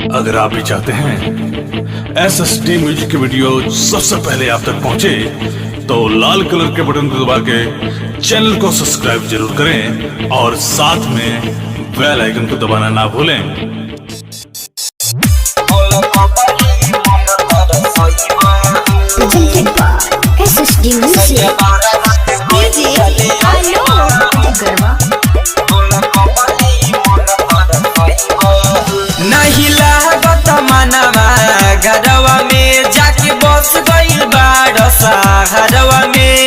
अगर आप भी चाहते हैं SSD म्यूजिक की वीडियो सबसे पहले आप तक पहुंचे, तो लाल कलर के बटन को दबा के चैनल को सब्सक्राइब जरूर करें और साथ में बेल आइकन को दबाना ना भूलें। SSD म्यूजिक नहीं लागत मनवा घरवा में जाके बस गइल बाड़ सहारवा में।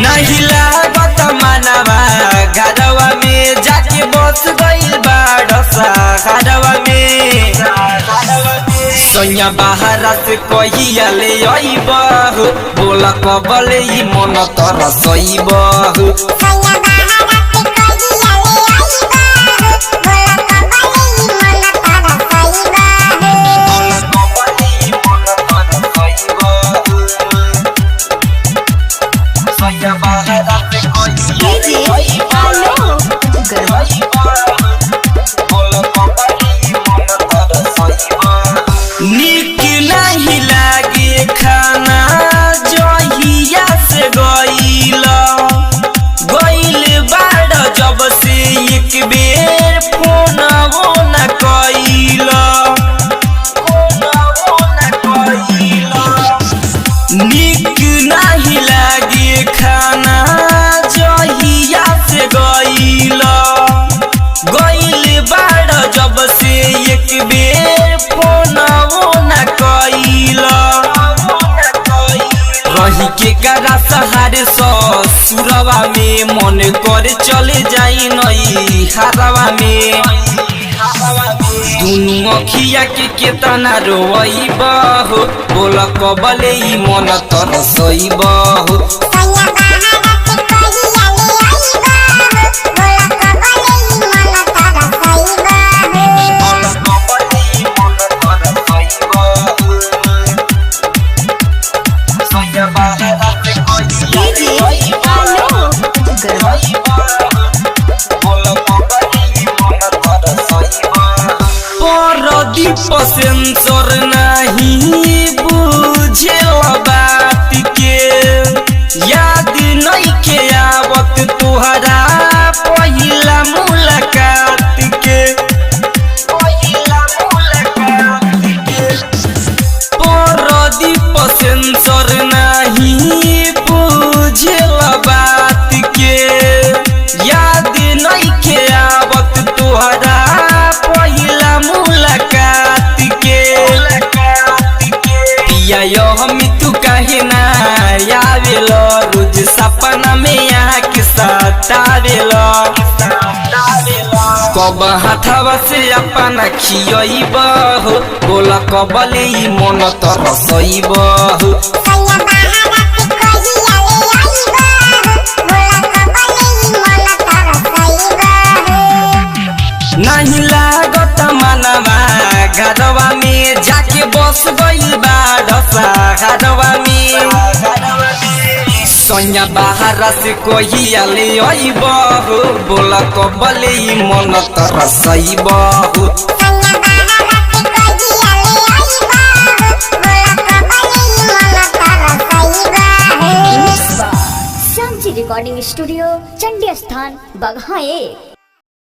नहीं लागत मनवा घरवा में जाके बस गइल बाड़ सहारवा में। सोनिया बाहर से कहिया ले आइबहु, बोला कबले ई मन तरसइबहु। निक नहीं लागे खाना जहिया से गइल बाड़, जब से एक बेर फोनवो न कइल। निक नहीं लागे खाना जहिया से गइल बाड़, जब से एक बेर फोनवो न कइल। रही के करा सहारे ससुरवा में, मन करे चले जाई नई हरवा में। दुनु अखिया के केतना रोइबहु, बोला कबले ई मन तरसइबहु। परदीप सेंसर नहीं बुझेल बात के, याद नहीं के आवत तुहरा पहिला मुलाकात के। परदीप सेंसर नहीं बुझेल बात के, याद नहीं के आवत तुहरा पहिला मुलाकात के। पिया यो हम तू कहे ना आवेलो, रोज सपना में आके सतावेलो। कब हाथवा से अपना खियइबहु, बोला कबले ई मन तरसइबहु। नहीं लागत मनवा घरवा में जाके बस गइल बाड़ सहारवा में। सोनिया बाहर से कहिया ले आइबहु, बोला कबले ई मन तरसइबहु। शांति रिकॉर्डिंग स्टूडियो, चंडी स्थान, बगहा 1।